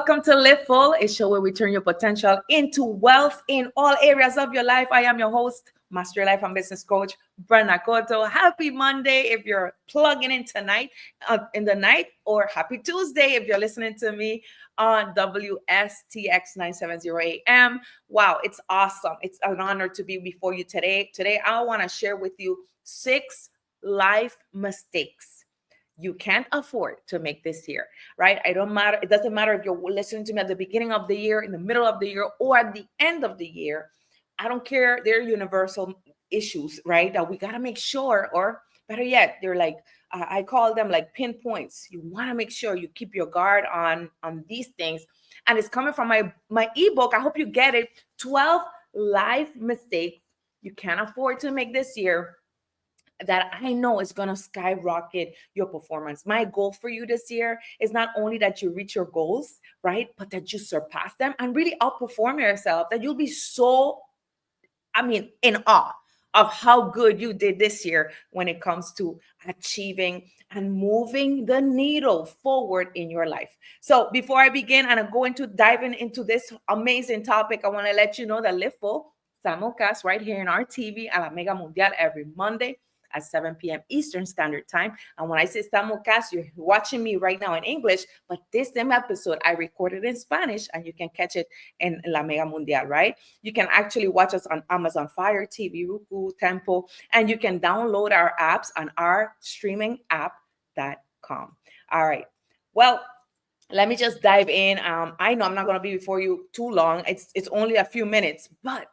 Welcome to Live Full, a show where we turn your potential into wealth in all areas of your life. I am your host, Master Life and Business Coach, Brenda Cotto. Happy Monday if you're plugging in tonight in the night, or happy Tuesday if you're listening to me on WSTX 970 AM. Wow, it's awesome. It's an honor to be before you today. Today, I want to share with you 6 life mistakes you can't afford to make this year, right? It doesn't matter if you're listening to me at the beginning of the year, in the middle of the year, or at the end of the year. I don't care. They're universal issues, right? That we got to make sure, or better yet, they're like, I call them like pinpoints. You want to make sure you keep your guard on these things. And it's coming from my ebook. I hope you get it. 12 life mistakes you can't afford to make this year, that I know is going to skyrocket your performance. My goal for you this year is not only that you reach your goals, right, but that you surpass them and really outperform yourself, that you'll be so, in awe of how good you did this year when it comes to achieving and moving the needle forward in your life. So before I begin and I go into diving into this amazing topic, I want to let you know that Live Full simulcast right here in our TV a la Mega Mundial every Monday at 7 p.m. Eastern Standard Time. And when I say simulcast, you're watching me right now in English, but this same episode I recorded in Spanish, and you can catch it in La Mega Mundial, right? You can actually watch us on Amazon Fire TV, Roku, Tempo, and you can download our apps on our streaming app.com. All right. Well, let me just dive in. I know I'm not going to be before you too long. It's only a few minutes, but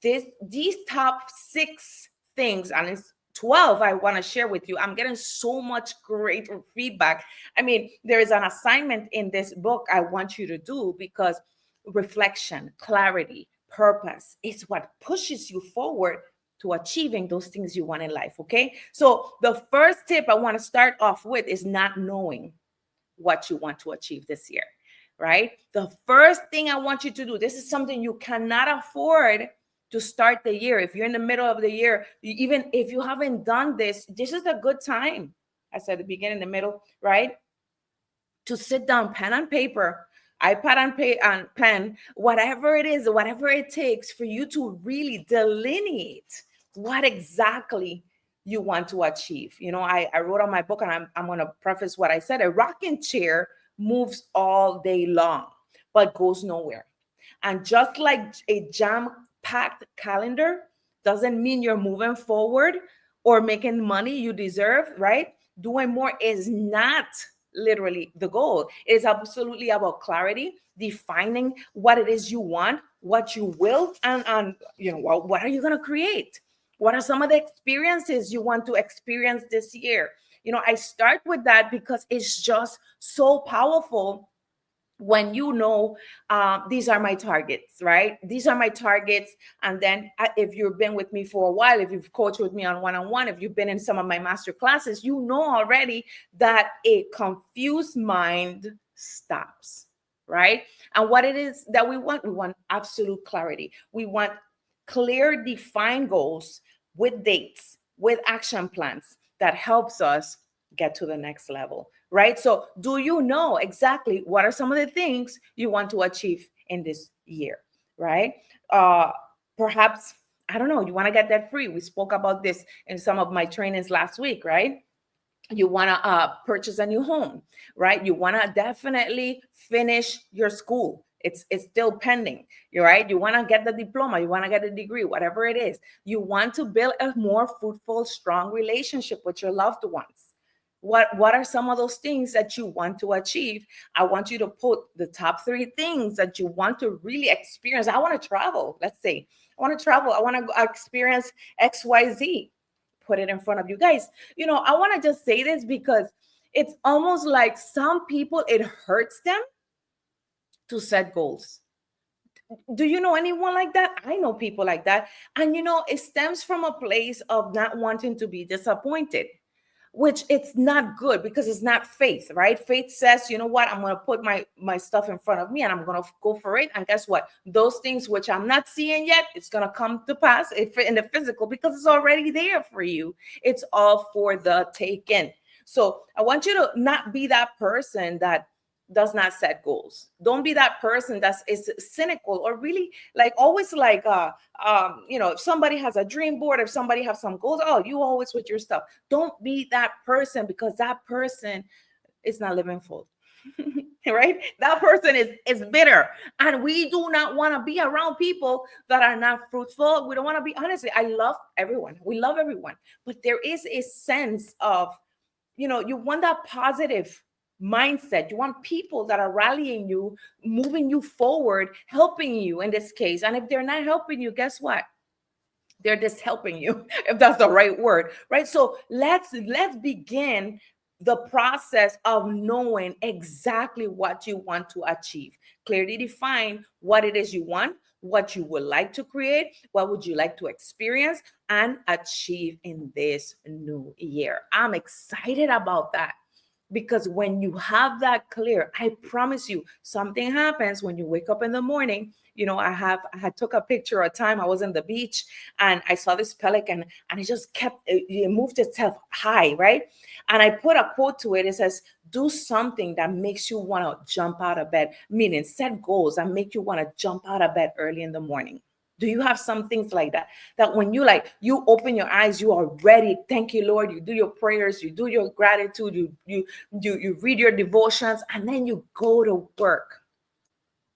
these top 6 things, and it's 12 I want to share with you. I'm getting so much great feedback. There is an assignment in this book I want you to do, because reflection, clarity, purpose is what pushes you forward to achieving those things you want in life, okay? So the first tip I want to start off with is not knowing what you want to achieve this year, right? The first thing I want you to do, this is something you cannot afford to start the year. If you're in the middle of the year, even if you haven't done this, this is a good time. I said the beginning, the middle, right? To sit down, pen and paper, iPad and pen, whatever it is, whatever it takes for you to really delineate what exactly you want to achieve. I wrote on my book, and I'm going to preface what I said. A rocking chair moves all day long, but goes nowhere. And just like a jam-packed calendar doesn't mean you're moving forward or making money you deserve, right? Doing more is not literally the goal. It is absolutely about clarity, defining what it is you want, what you will, and what are you going to create? What are some of the experiences you want to experience this year? I start with that because it's just so powerful when these are my targets, right? These are my targets. And then if you've been with me for a while, if you've coached with me on one-on-one, if you've been in some of my master classes, you know already that a confused mind stops, right? And what it is that we want absolute clarity. We want clear, defined goals with dates, with action plans that helps us get to the next level, right? So do you know exactly what are some of the things you want to achieve in this year, right? Perhaps, I don't know, you want to get debt free. We spoke about this in some of my trainings last week, right? You want to purchase a new home, right? You want to definitely finish your school. It's still pending, right? You want to get the diploma, you want to get a degree, whatever it is. You want to build a more fruitful, strong relationship with your loved ones. What are some of those things that you want to achieve? I want you to put the top 3 things that you want to really experience. I want to travel. Let's say I want to travel. I want to experience XYZ. Put it in front of you guys. I want to just say this because it's almost like some people, it hurts them to set goals. Do you know anyone like that? I know people like that. And it stems from a place of not wanting to be disappointed, which it's not good because it's not faith, right? Faith says, you know what, I'm going to put my stuff in front of me and I'm going to go for it. And guess what? Those things which I'm not seeing yet, it's going to come to pass in the physical because it's already there for you. It's all for the taking. So I want you to not be that person that does not set goals. Don't be that person that is cynical or really like always like if somebody has a dream board, if somebody has some goals, oh, you always with your stuff. Don't be that person, because that person is not living full. Right? That person is bitter, and we do not want to be around people that are not fruitful. We don't want to be, honestly, I love everyone, we love everyone, but there is a sense of, you want that positive mindset. You want people that are rallying you, moving you forward, helping you in this case. And if they're not helping you, guess what? They're just helping you, if that's the right word, right? So let's begin the process of knowing exactly what you want to achieve. Clearly define what it is you want, what you would like to create, what would you like to experience and achieve in this new year. I'm excited about that, because when you have that clear, I promise you, something happens when you wake up in the morning. I had took a picture a time I was on the beach, and I saw this pelican, and it just it moved itself high, right? And I put a quote to it. It says, do something that makes you want to jump out of bed, meaning set goals that make you want to jump out of bed early in the morning. Do you have some things like that? That when you open your eyes, you are ready. Thank you, Lord. You do your prayers, you do your gratitude, you read your devotions, and then you go to work.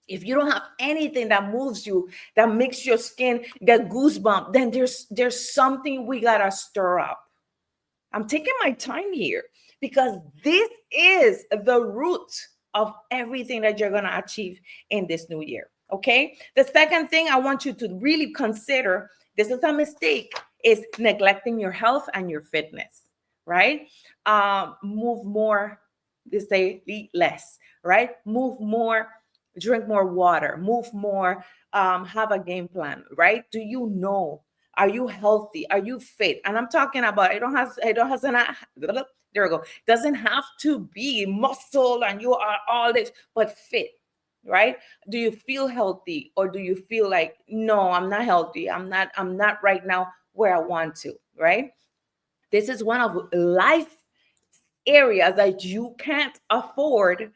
If you don't have anything that moves you, that makes your skin get goosebumps, then there's something we gotta stir up. I'm taking my time here, because this is the root of everything that you're gonna achieve in this new year. Okay. The second thing I want you to really consider, this is a mistake, is neglecting your health and your fitness, right? Move more, they say eat less, right? Move more, drink more water, move more, have a game plan, right? Do you know? Are you healthy? Are you fit? And I'm talking about, there we go. Doesn't have to be muscle and you are all this, but fit, right? Do you feel healthy, or do you feel like, no, I'm not healthy. I'm not right now where I want to, right? This is one of life areas that you can't afford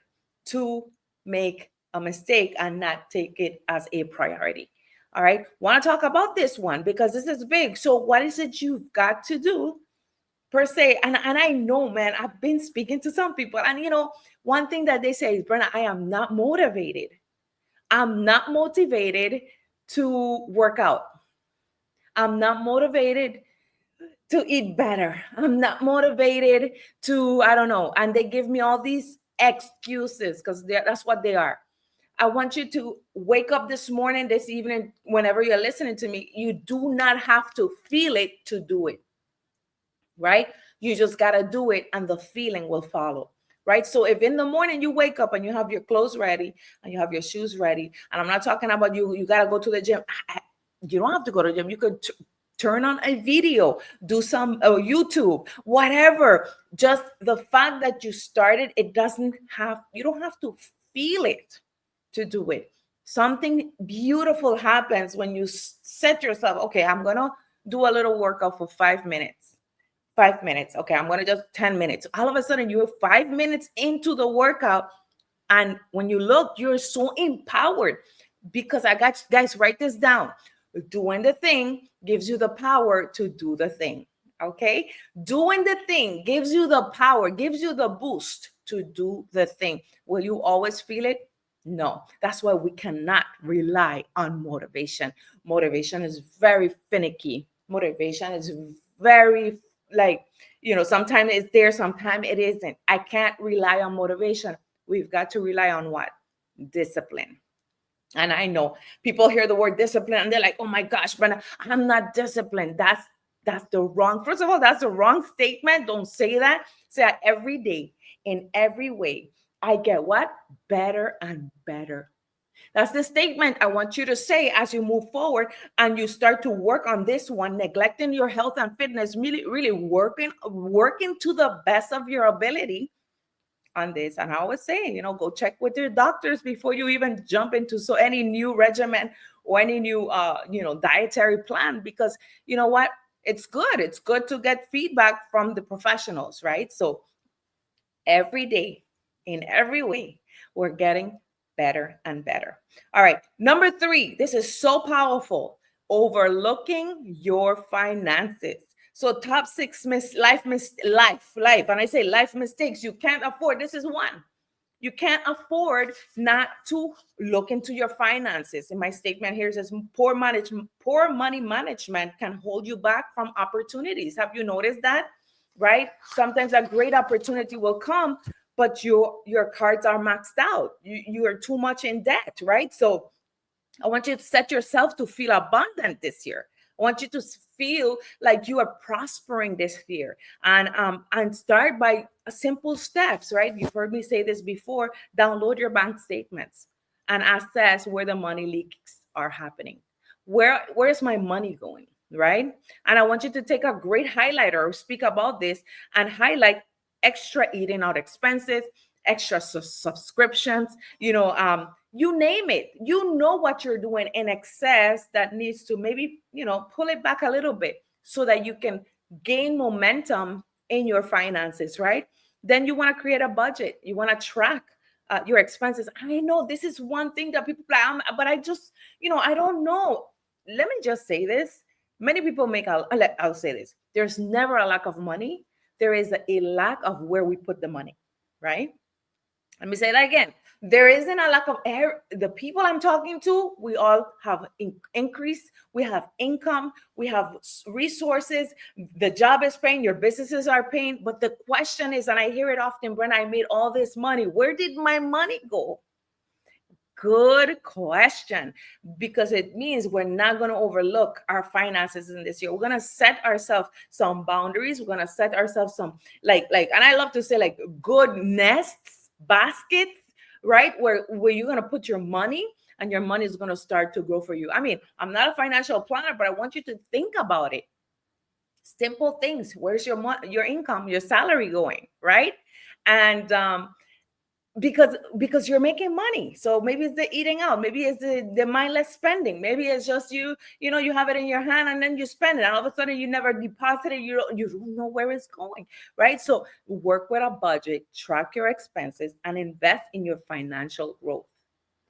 to make a mistake and not take it as a priority. All right. Want to talk about this one because this is big. So what is it you've got to do per se? And I know, man, I've been speaking to some people, and one thing that they say is, Brenna, I am not motivated. I'm not motivated to work out. I'm not motivated to eat better. I'm not motivated to, I don't know. And they give me all these excuses, because that's what they are. I want you to wake up this morning, this evening, whenever you're listening to me, you do not have to feel it to do it, right? You just got to do it, and the feeling will follow, right? So if in the morning you wake up and you have your clothes ready and you have your shoes ready, and I'm not talking about you got to go to the gym. You don't have to go to the gym. You could turn on a video, do some YouTube, whatever. Just the fact that you started, you don't have to feel it to do it. Something beautiful happens when you set yourself, okay, I'm going to do a little workout for 5 minutes. 5 minutes. Okay, I'm going to just 10 minutes. All of a sudden, you're 5 minutes into the workout. And when you look, you're so empowered, because I got, guys, write this down. Doing the thing gives you the power to do the thing. Okay? Doing the thing gives you the power, gives you the boost to do the thing. Will you always feel it? No. That's why we cannot rely on motivation. Motivation is very finicky. Motivation is very, sometimes it's there, sometimes it isn't. I can't rely on motivation. We've got to rely on what? Discipline. And I know people hear the word discipline and they're like, oh my gosh, Brenna, I'm not disciplined. That's the wrong, first of all, that's the wrong statement. Don't say that. Say that every day, in every way, I get what? Better and better. That's the statement I want you to say as you move forward and you start to work on this one, neglecting your health and fitness, really, really working to the best of your ability on this. And I always say, go check with your doctors before you even jump into any new regimen or any new dietary plan, because you know what? It's good to get feedback from the professionals, right? So every day, in every way, We're getting better and better. All right. Number 3, this is so powerful. Overlooking your finances. So top 6 life. And I say life mistakes you can't afford. This is one. You can't afford not to look into your finances. In my statement here, it says poor money management can hold you back from opportunities. Have you noticed that? Right? Sometimes a great opportunity will come, but your cards are maxed out. You are too much in debt, right? So I want you to set yourself to feel abundant this year. I want you to feel like you are prospering this year, and start by simple steps, right? You've heard me say this before. Download your bank statements and assess where the money leaks are happening. Where's my money going, right? And I want you to take a great highlighter or speak about this and highlight extra eating out expenses, extra subscriptions, you name it. You know what you're doing in excess that needs to maybe, pull it back a little bit so that you can gain momentum in your finances, right? Then you want to create a budget. You want to track your expenses. I know this is one thing that people plan, but I just, I don't know. Let me just say this. Many people I'll say this. There's never a lack of money. There is a lack of where we put the money, right? Let me say that again. There isn't a lack of air. The people I'm talking to, we all have increase. We have income. We have resources. The job is paying. Your businesses are paying. But the question is, and I hear it often, Brenda, I made all this money. Where did my money go? Good question, because it means we're not going to overlook our finances in this year. We're going to set ourselves some boundaries. We're going to set ourselves some and I love to say like good nests, baskets, right? Where you're going to put your money and your money is going to start to grow for you. I mean, I'm not a financial planner, but I want you to think about it. Simple things. Where's your income, your salary going, right? And because you're making money. So maybe it's the eating out, maybe it's the mindless spending, maybe it's just you have it in your hand and then you spend it and all of a sudden you never deposit it, you don't know where it's going, right? So work with a budget, track your expenses, and invest in your financial growth.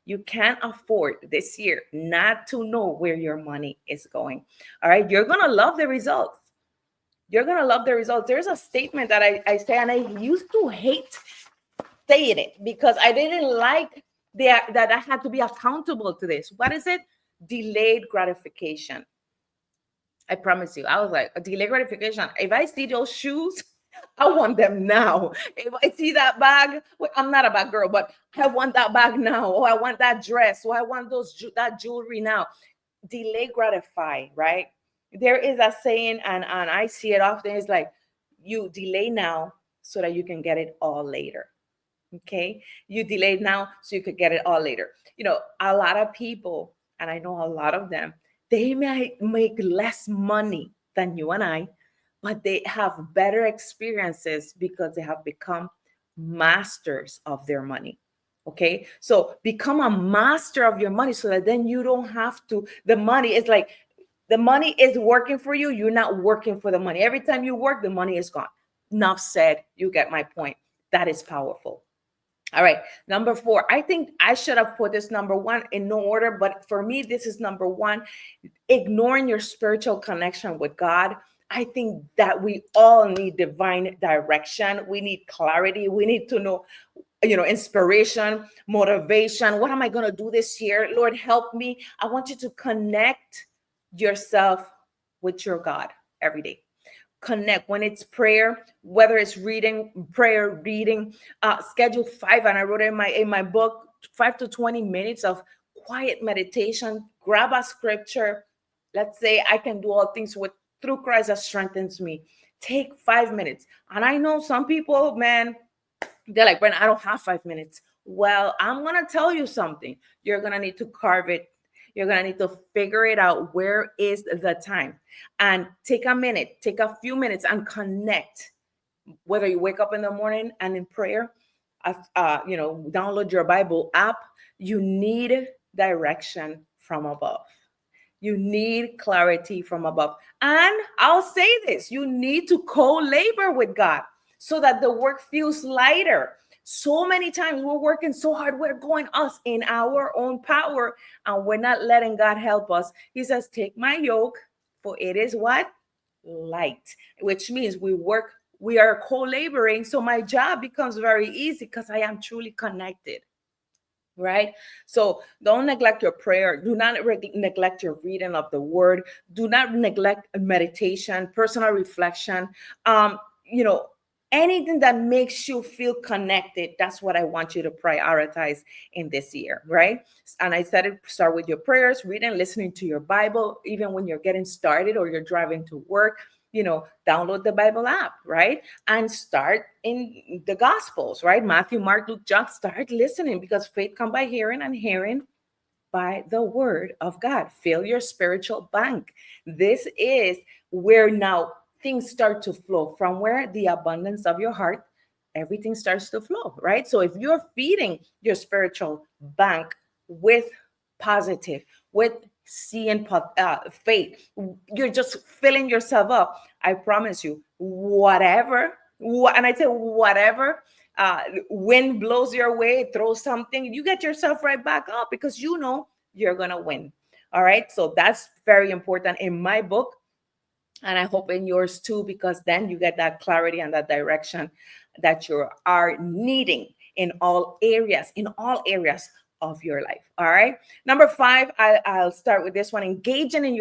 You can't afford this year not to know where your money is going. All right, you're gonna love the results. There's a statement that I say, and I used to hate saying it because I didn't like that I had to be accountable to this. What is it? Delayed gratification. I promise you. I was like, a delayed gratification. If I see those shoes, I want them now. If I see that bag, well, I'm not a bag girl, but I want that bag now. Or I want that dress. Or I want that jewelry now. Delay gratify, right? There is a saying, and I see it often. It's like, you delay now so that you can get it all later. Okay, you delayed now so you could get it all later. A lot of people, and I know a lot of them, they might make less money than you and I, but they have better experiences because they have become masters of their money. Okay, so become a master of your money so that then you don't have to. The money is working for you. You're not working for the money. Every time you work, the money is gone. Enough said. You get my point. That is powerful. All right, number 4. I think I should have put this number 1 in no order, but for me, this is number 1. Ignoring your spiritual connection with God. I think that we all need divine direction. We need clarity. We need to know, inspiration, motivation. What am I going to do this year? Lord, help me. I want you to connect yourself with your God every day. Connect. When it's prayer, whether it's reading, schedule 5, and I wrote it in my book, 5 to 20 minutes of quiet meditation. Grab a scripture. Let's say I can do all things through Christ that strengthens me. Take 5 minutes. And I know some people, man, they're like, Brenda, I don't have 5 minutes. Well, I'm gonna tell you something. You're gonna need to carve it. You're going to need to figure it out. Where is the time? And take a few minutes and connect. Whether you wake up in the morning and in prayer, download your Bible app. You need direction from above. You need clarity from above. And I'll say this, you need to co-labor with God so that the work feels lighter. So many times we're working so hard, we're going us in our own power, and we're not letting God help us. He says, take my yoke, for it is what? Light, which means we are co-laboring. So my job becomes very easy because I am truly connected. Right? So don't neglect your prayer. Do not neglect your reading of the word. Do not neglect meditation, personal reflection. Um, you know, anything that makes you feel connected, that's what I want you to prioritize in this year, right? And I said it, start with your prayers, reading, listening to your Bible, even when you're getting started or you're driving to work. Download the Bible app, right? And start in the Gospels, right? Matthew, Mark, Luke, John, start listening, because faith comes by hearing, and hearing by the word of God. Fill your spiritual bank. This is where now things start to flow. From where? The abundance of your heart, everything starts to flow, right? So if you're feeding your spiritual bank with positive, with seeing faith, you're just filling yourself up. I promise you, and I say whatever wind blows your way, throw something, you get yourself right back up, because you're gonna win. All right, so that's very important in my book, and I hope in yours too, because then you get that clarity and that direction that you are needing in all areas of your life. All right. Number 5, I'll start with this one. Engaging in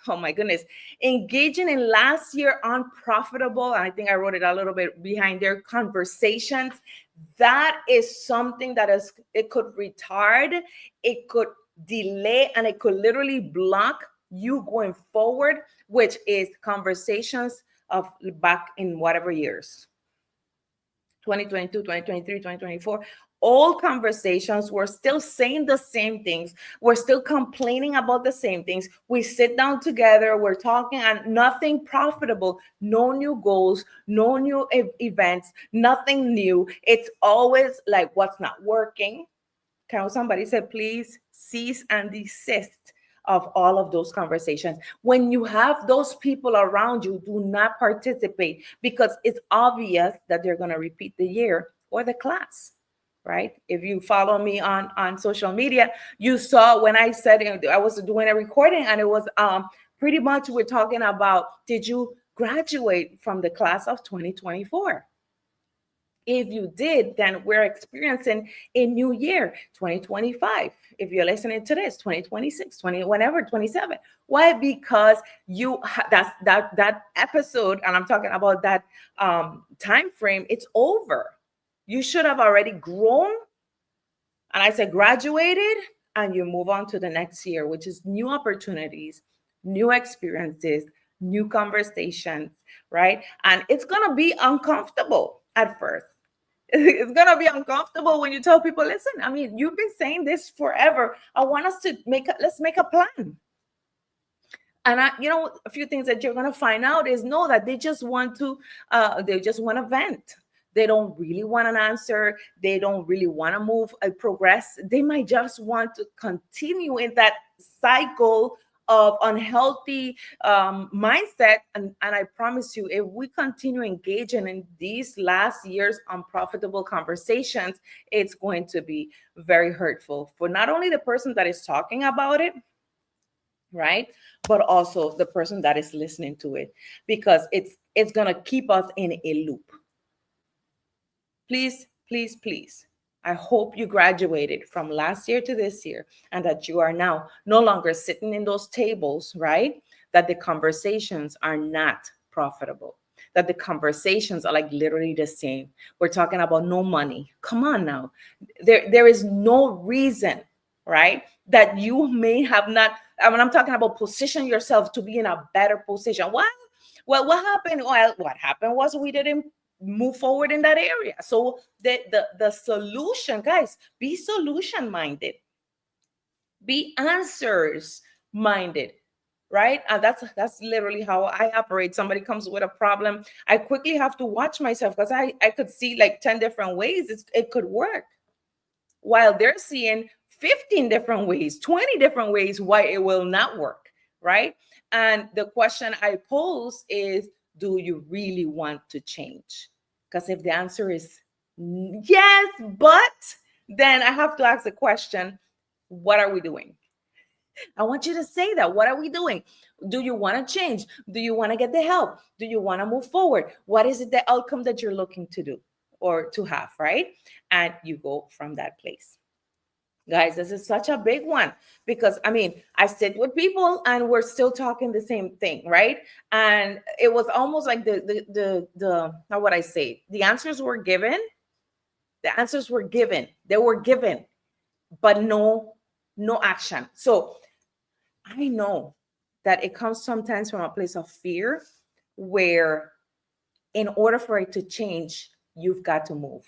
oh my goodness, engaging in last year unprofitable. I think I wrote it a little bit behind there, conversations. That is something it could retard, it could delay, and it could literally block you going forward, which is conversations of back in whatever years, 2022, 2023, 2024. All conversations, we're still saying the same things. We're still complaining about the same things. We sit down together, we're talking, and nothing profitable, no new goals, no new events, nothing new. It's always like what's not working. Can somebody say, please cease and desist of all of those conversations? When you have those people around you, do not participate, because it's obvious that they're going to repeat the year or the class, right? If you follow me on social media, you saw when I said I was doing a recording, and it was pretty much we're talking about, did you graduate from the class of 2024? If you did, then we're experiencing a new year, 2025. If you're listening to this, 2026, whenever, 27. Why? Because that episode, and I'm talking about that time frame, it's over. You should have already grown. And I said graduated, and you move on to the next year, which is new opportunities, new experiences, new conversations, right? And it's going to be uncomfortable at first. It's going to be uncomfortable when you tell people, listen, I mean, you've been saying this forever. I want us to let's make a plan. And a few things that you're going to find out is that they just want to vent. They don't really want an answer. They don't really want to move progress. They might just want to continue in that cycle of unhealthy mindset. And I promise you, if we continue engaging in these last year's unprofitable conversations, it's going to be very hurtful for not only the person that is talking about it, right, but also the person that is listening to it, because it's going to keep us in a loop. Please, please, please. I hope you graduated from last year to this year, and that you are now no longer sitting in those tables, right? That the conversations are not profitable, that the conversations are like literally the same. We're talking about no money. Come on now. There is no reason, right, that you may have not. I mean, I'm talking about position yourself to be in a better position. What? Well, what happened? Well, what happened was we didn't move forward in that area. So the solution, guys, be solution minded, be answers minded, right? And that's literally how I operate. Somebody comes with a problem, I quickly have to watch myself, because I could see like 10 different ways it could work, while they're seeing 15 different ways, 20 different ways why it will not work, right? And the question I pose is, do you really want to change? Because if the answer is Yes, but then I have to ask the question, what are we doing? I want you to say that. What are we doing? Do you want to change? Do you want to get the help? Do you want to move forward? What is it the outcome that you're looking to do or to have, right? And you go from that place. Guys, this is such a big one because I mean, I sit with people and we're still talking the same thing, right? And it was almost like the how would I say? The answers were given. The answers were given. They were given, but no action. So I know that it comes sometimes from a place of fear where in order for it to change, you've got to move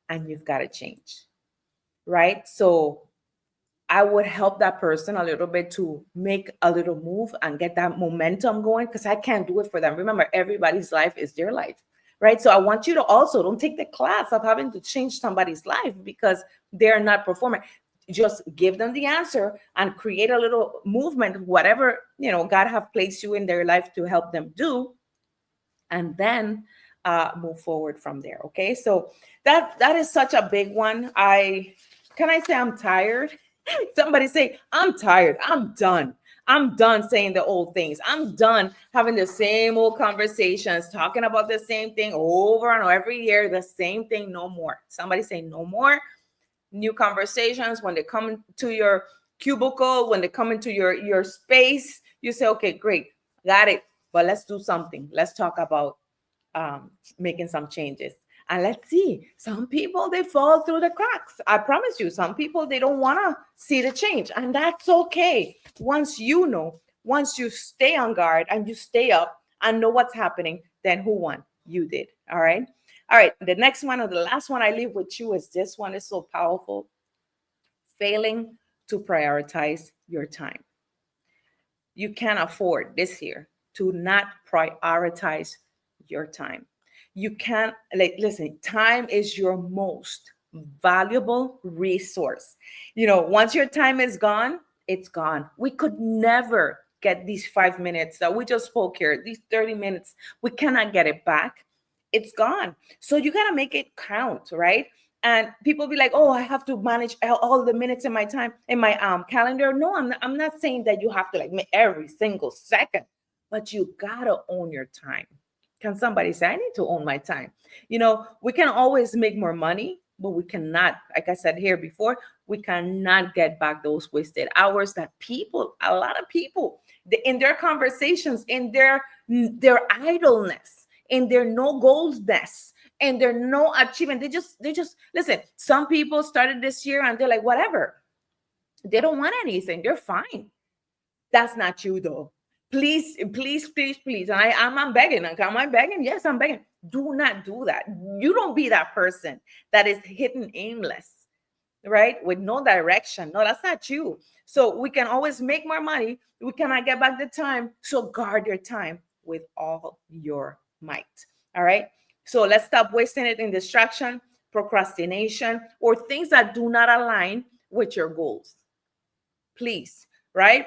and you've got to change, right? So I would help that person a little bit to make a little move and get that momentum going because I can't do it for them. Remember, everybody's life is their life, right? So I want you to also don't take the class of having to change somebody's life because they're not performing. Just give them the answer and create a little movement, whatever, God have placed you in their life to help them do, and then move forward from there. Okay, so that is such a big one. Can I say I'm tired? Somebody say, I'm tired. I'm done. I'm done saying the old things. I'm done having the same old conversations, talking about the same thing over and over every year, the same thing. No more. Somebody say no more. New conversations. When they come to your cubicle, when they come into your space, you say, okay, great, got it. But let's do something. Let's talk about making some changes. And let's see, some people, they fall through the cracks. I promise you, some people, they don't want to see the change. And that's okay. Once you stay on guard and you stay up and know what's happening, then who won? You did. All right. All right. The next one or the last one I leave with you is this one is so powerful. Failing to prioritize your time. You can't afford this year to not prioritize your time. You can't, listen, time is your most valuable resource. Once your time is gone, it's gone. We could never get these 5 minutes that we just spoke here, these 30 minutes. We cannot get it back. It's gone. So you got to make it count, right? And people be like, oh, I have to manage all the minutes in my time in my calendar. No, I'm not saying that you have to like make every single second, but you gotta own your time. Can somebody say, I need to own my time? We can always make more money, but we cannot, like I said here before, we cannot get back those wasted hours that a lot of people, in their conversations, in their idleness, in their no goalsness, and there's no achievement. They just listen. Some people started this year and they're like, whatever. They don't want anything. They're fine. That's not you though. Please, please, please, please. And I'm begging. Am I begging? Yes, I'm begging. Do not do that. You don't be that person that is hidden aimless, right? With no direction. No, that's not you. So we can always make more money. We cannot get back the time. So guard your time with all your might. All right. So let's stop wasting it in distraction, procrastination, or things that do not align with your goals. Please, right?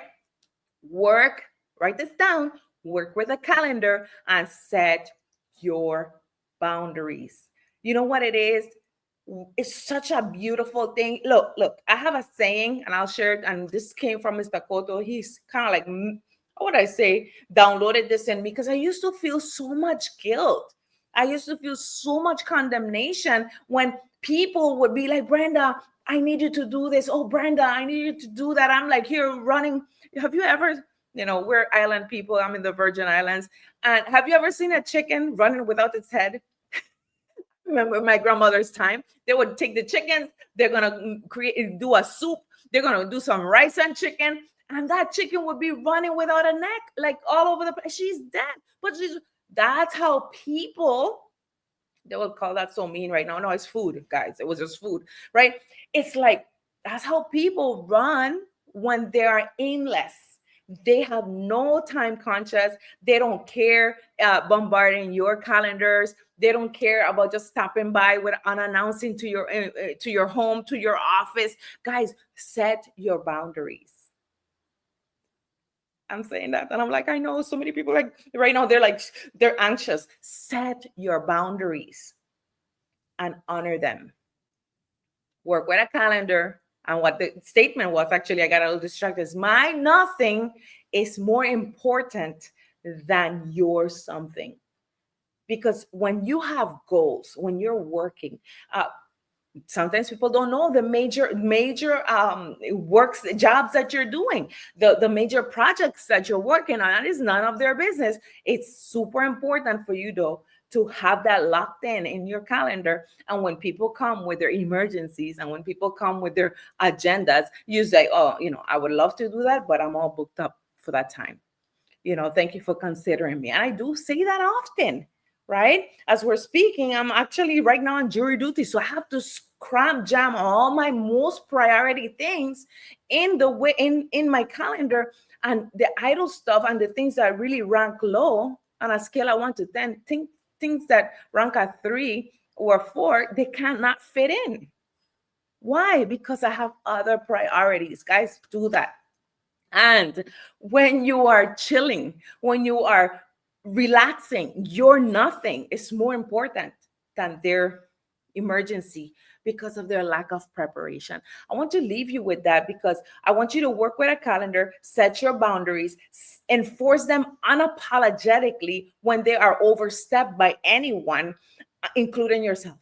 Write this down, work with a calendar and set your boundaries. You know what it is? It's such a beautiful thing. Look, I have a saying and I'll share it. And this came from Mr. Koto. He's kind of like, what would I say? Downloaded this in me because I used to feel so much guilt. I used to feel so much condemnation when people would be like, Brenda, I need you to do this. Oh, Brenda, I need you to do that. I'm like here running. Have you ever, we're island people. I'm in the Virgin Islands. And have you ever seen a chicken running without its head? Remember my grandmother's time, they would take the chickens, they're gonna do a soup, they're gonna do some rice and chicken, and that chicken would be running without a neck, like all over the place. She's dead. But that's how people, they would call that so mean right now. No, it's food, guys. It was just food, right? It's like that's how people run when they are aimless. They have no time conscious. They don't care bombarding your calendars. They don't care about just stopping by with unannouncing to your home, to your office. Guys, set your boundaries. I'm saying that, and I'm like, I know so many people like right now. They're anxious. Set your boundaries. and honor them. Work with a calendar. And what the statement was, actually, I got a little distracted, is my nothing is more important than your something. Because when you have goals, when you're working, sometimes people don't know the major works, jobs that you're doing, the major projects that you're working on. That is none of their business. It's super important for you, though, to have that locked in your calendar. And when people come with their emergencies and when people come with their agendas, you say, oh, I would love to do that, but I'm all booked up for that time. Thank you for considering me. And I do say that often, right? As we're speaking, I'm actually right now on jury duty. So I have to jam all my most priority things in the way in my calendar, and the idle stuff and the things that really rank low on a scale of 1 to 10, things that rank at 3 or 4, they cannot fit in. Why? Because I have other priorities. Guys, do that. And when you are chilling, when you are relaxing, your nothing is more important than their emergency because of their lack of preparation. I want to leave you with that because I want you to work with a calendar, set your boundaries, enforce them unapologetically when they are overstepped by anyone, including yourself.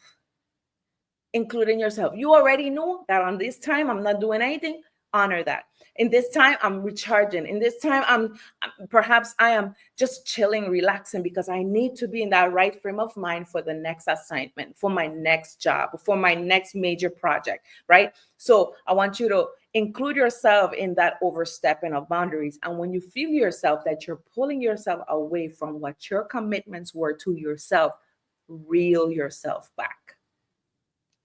You already know that on this time, I'm not doing anything. Honor that. In this time, I'm recharging. In this time, I am just chilling, relaxing, because I need to be in that right frame of mind for the next assignment, for my next job, for my next major project, right? So I want you to include yourself in that overstepping of boundaries. And when you feel yourself that you're pulling yourself away from what your commitments were to yourself, reel yourself back.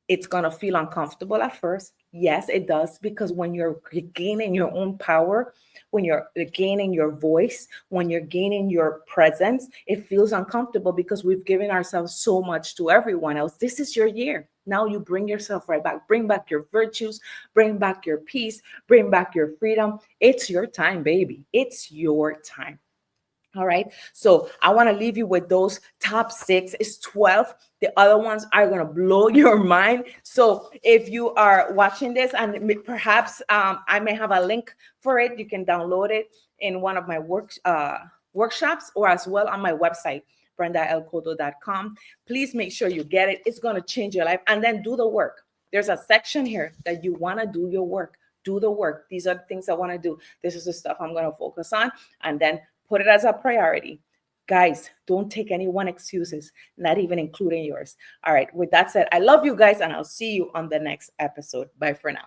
It's going to feel uncomfortable at first. Yes, it does, because when you're gaining your own power, when you're gaining your voice, when you're gaining your presence, it feels uncomfortable because we've given ourselves so much to everyone else. This is your year. Now you bring yourself right back. Bring back your virtues, bring back your peace, bring back your freedom. It's your time, baby. It's your time. All right. So I want to leave you with those top 6. It's 12. The other ones are going to blow your mind. So if you are watching this, and perhaps I may have a link for it, you can download it in one of my workshops, or as well on my website, brendaelcoto.com. Please make sure you get it. It's going to change your life. And then do the work. There's a section here that you want to do your work. Do the work. These are the things I want to do. This is the stuff I'm going to focus on. And then put it as a priority. Guys, don't take anyone excuses, not even including yours. All right. With that said, I love you guys, and I'll see you on the next episode. Bye for now.